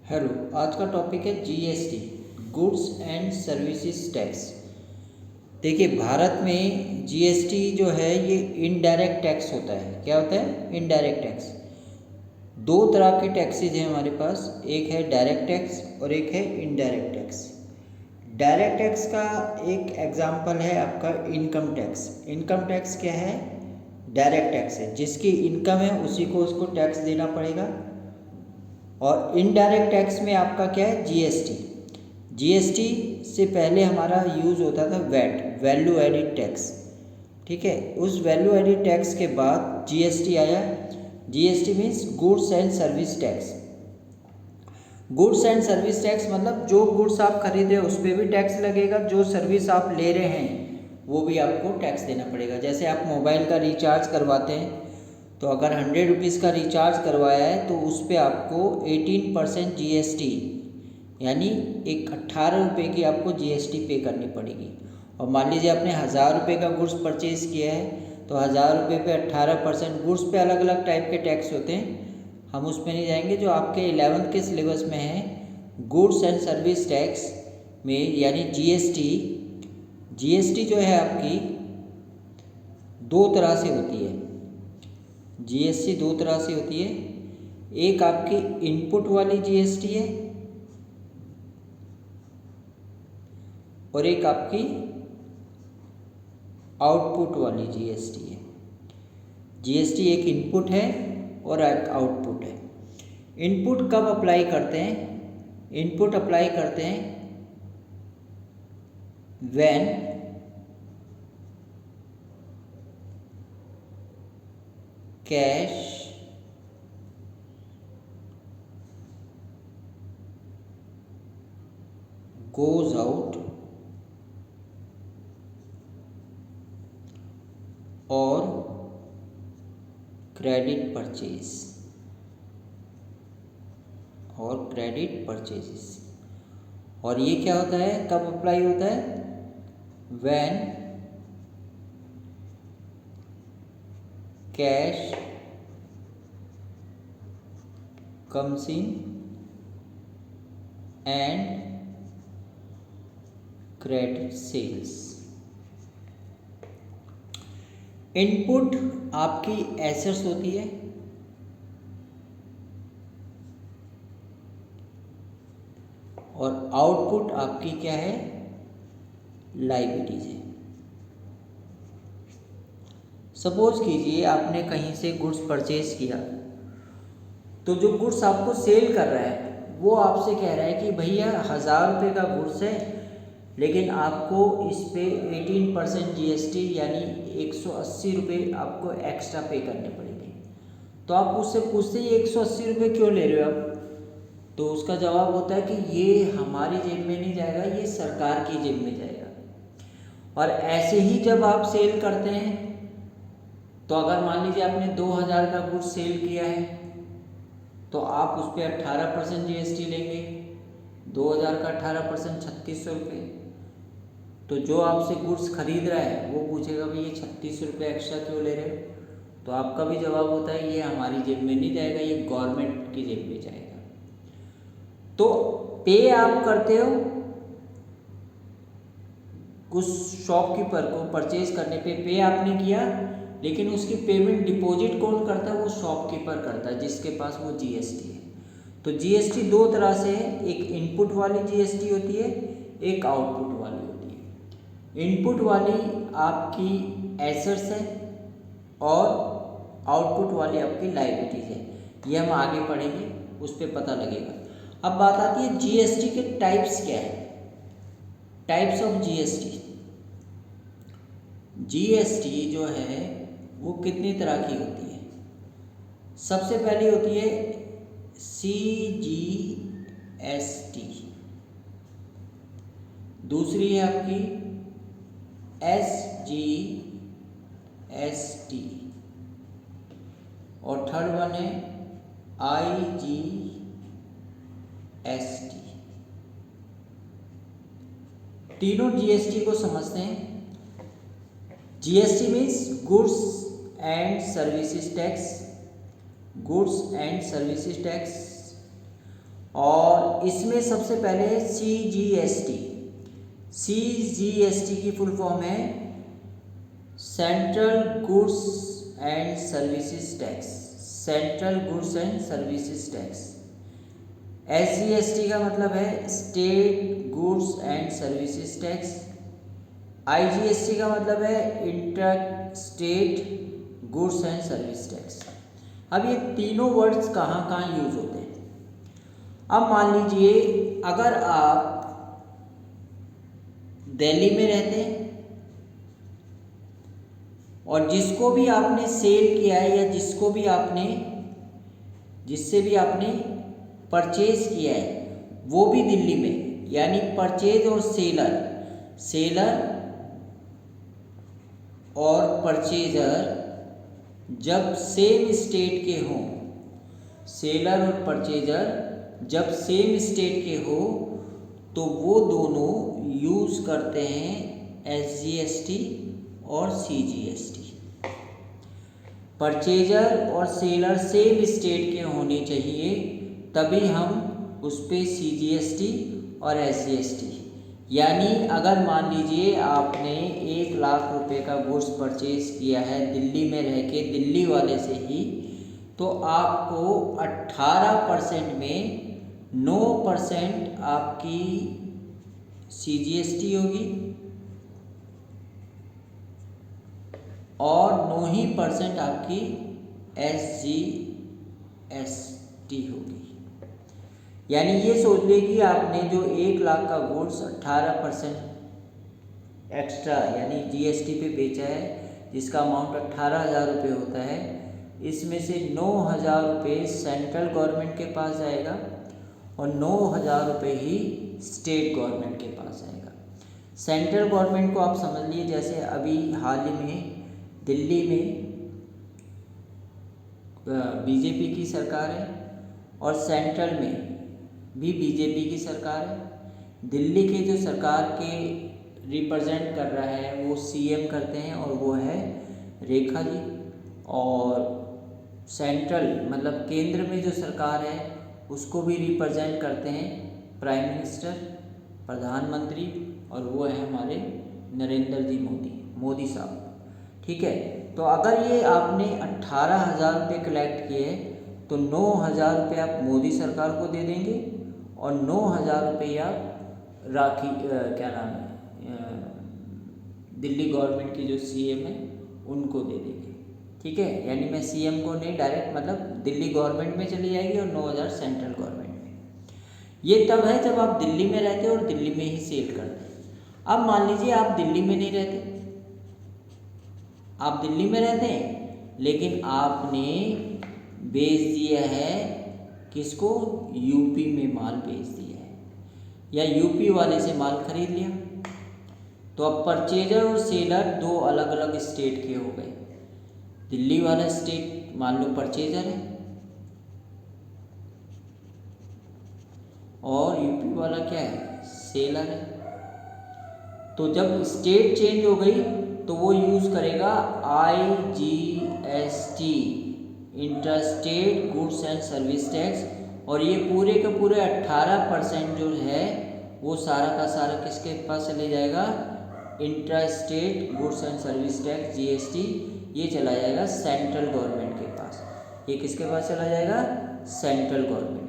Hello, आज का topic है GST, goods and services tax. देखिए, भारत में जीएसटी जो है ये इनडायरेक्ट टैक्स होता है। क्या होता है? Indirect tax. दो तरह के टैक्सेज हैं हमारे पास, एक है डायरेक्ट टैक्स और एक है इनडायरेक्ट टैक्स। डायरेक्ट टैक्स का एक एग्जांपल है आपका इनकम टैक्स। इनकम टैक्स क्या है? डायरेक्ट टैक्स है, जिसकी इनकम है उसी को उसको टैक्स देना पड़ेगा। और इनडायरेक्ट टैक्स में आपका क्या है? जीएसटी। जीएसटी से पहले हमारा यूज़ होता था वैट, वैल्यू एडिड टैक्स। ठीक है, उस वैल्यू एडिड टैक्स के बाद जीएसटी आया। GST means goods and service tax. Goods and service tax मतलब जो गुड्स आप खरीद रहे हो उस पर भी टैक्स लगेगा, जो सर्विस आप ले रहे हैं वो भी आपको टैक्स देना पड़ेगा। जैसे आप मोबाइल का रिचार्ज करवाते हैं, तो अगर 100 रुपीज़ का रिचार्ज करवाया है तो उस पर आपको 18% जीएसटी यानी एक 18 रुपये की आपको जीएसटी पे करनी पड़ेगी। और मान लीजिए आपने 1000 रुपये का गुड्स परचेज़ किया है, तो 1000 रुपये पे 18%। गुड्स पे अलग अलग टाइप के टैक्स होते हैं, हम उसमें नहीं जाएंगे। जो आपके 11th के सिलेबस में है, गुड्स एंड सर्विस टैक्स में यानी जीएसटी। जीएसटी जो है आपकी दो तरह से होती है। जीएसटी दो तरह से होती है। एक आपकी इनपुट वाली जीएसटी है और एक आपकी आउटपुट वाली जीएसटी है। जीएसटी एक इनपुट है और एक आउटपुट है। इनपुट कब अप्लाई करते हैं? इनपुट अप्लाई करते हैं व्हेन कैश goes out और क्रेडिट परचेजेस। और ये क्या होता है, कब अप्लाई होता है? When cash comes in and credit sales. Input आपकी एसेट्स होती है और आउटपुट आपकी क्या है? लायबिलिटीज है। सपोज कीजिए आपने कहीं से गुड्स परचेज किया, तो जो गुड्स आपको सेल कर रहा है वो आपसे कह रहा है कि भैया 1000 रुपये का गुड्स है, लेकिन आपको इस पे 18% जीएसटी यानी 180 रुपये आपको एक्स्ट्रा पे करने पड़ेंगे। तो आप उससे पूछते हैं 180 रुपये क्यों ले रहे हो आप? तो उसका जवाब होता है कि ये हमारी जेब में नहीं जाएगा, ये सरकार की जेब में जाएगा। और ऐसे ही जब आप सेल करते हैं, तो अगर मान लीजिए आपने 2000 का गुड्स सेल किया है, तो आप उस पर 18% जीएसटी लेंगे। 2000 का 18% 3600 रुपये। तो जो आपसे गुड्स खरीद रहा है वो पूछेगा भाई ये 3600 रुपये एक्स्ट्रा क्यों ले रहे हो? तो आपका भी जवाब होता है ये हमारी जेब में नहीं जाएगा, ये गवर्नमेंट की जेब में जाएगा। तो पे आप करते हो उस शॉपकीपर को, परचेज करने पे आपने किया, लेकिन उसकी पेमेंट डिपॉजिट कौन करता है? वो शॉपकीपर करता है जिसके पास वो जीएसटी है। तो जीएसटी दो तरह से है, एक इनपुट वाली जीएसटी होती है, एक आउटपुट वाली होती है। इनपुट वाली आपकी एसेट्स है और आउटपुट वाली आपकी लायबिलिटीज है। ये हम आगे पढ़ेंगे, उस पर पता लगेगा। अब बात आती है जीएसटी के टाइप्स क्या है। Types of GST. जीएसटी जो है वो कितनी तरह की होती है? सबसे पहली होती है सीजीएसटी, दूसरी है आपकी एसजीएसटी और थर्ड वन है आईजीएसटी। तीनों जीएसटी को समझते हैं। GST means goods and services tax. Goods and services tax. और इसमें सबसे पहले है CGST। CGST की फुल फॉर्म है central goods and services tax. Central goods and services tax. SGST का मतलब है state goods and services tax. IGST का मतलब है inter state goods and service tax. अब ये तीनों वर्ड्स कहाँ कहाँ यूज होते हैं? अब मान लीजिए अगर आप दिल्ली में रहते हैं और जिसको भी आपने सेल किया है या जिससे भी आपने परचेज किया है वो भी दिल्ली में, यानी परचेज और सेलर और परचेजर जब सेम स्टेट के हों, सेलर और परचेजर जब सेम स्टेट के हो तो वो दोनों यूज़ करते हैं SGST और CGST। परचेजर और सेलर सेम स्टेट के होने चाहिए, तभी हम उस पर CGST और SGST। यानी अगर मान लीजिए आपने 1 लाख रुपए का गुड्स परचेज किया है दिल्ली में रह के, दिल्ली वाले से ही, तो आपको 18% में 9% आपकी CGST होगी और 9% आपकी SGST होगी। यानी ये सोच ले कि आपने जो 1 लाख का गुड्स 18% एक्स्ट्रा यानी GST पे बेचा है, जिसका अमाउंट 18,000 रुपये होता है, इसमें से 9,000 रुपये सेंट्रल गवर्नमेंट के पास जाएगा और 9,000 रुपये ही स्टेट गवर्नमेंट के पास आएगा। सेंट्रल गवर्नमेंट को आप समझ लीजिए जैसे अभी हाल ही में दिल्ली में BJP की सरकार है और सेंट्रल में भी BJP की सरकार है। दिल्ली के जो सरकार के रिप्रेजेंट कर रहा है वो CM करते हैं और वो है रेखा जी, और सेंट्रल मतलब केंद्र में जो सरकार है उसको भी रिप्रेजेंट करते हैं प्राइम मिनिस्टर, प्रधानमंत्री, और वो है हमारे नरेंद्र जी मोदी साहब। ठीक है, तो अगर ये आपने 18,000 रुपये कलेक्ट किए तो 9,000 रुपये आप मोदी सरकार को दे देंगे और 9,000 रुपये आप दिल्ली गवर्नमेंट की जो CM है उनको दे देंगे। ठीक है, यानी मैं CM को नहीं, डायरेक्ट मतलब दिल्ली गवर्नमेंट में चली जाएगी और 9,000 सेंट्रल गवर्नमेंट में। ये तब है जब आप दिल्ली में रहते हो और दिल्ली में ही सेल करते हैं। अब मान लीजिए आप दिल्ली में नहीं रहते, आप दिल्ली में रहते हैं लेकिन आपने बेच दिया है किसको? यूपी में माल बेच दिया है या यूपी वाले से माल खरीद लिया, तो अब परचेजर और सेलर दो अलग अलग स्टेट के हो गए। दिल्ली वाला स्टेट मान लो परचेजर है और यूपी वाला क्या है? सेलर है। तो जब स्टेट चेंज हो गई तो वो यूज़ करेगा IGST, interstate goods and service tax, और ये पूरे के पूरे 18% जो है वो सारा का सारा किसके पास चले जाएगा? Interstate goods and service tax GST, ये चला जाएगा सेंट्रल गवर्नमेंट के पास। ये किसके पास चला जाएगा? Central government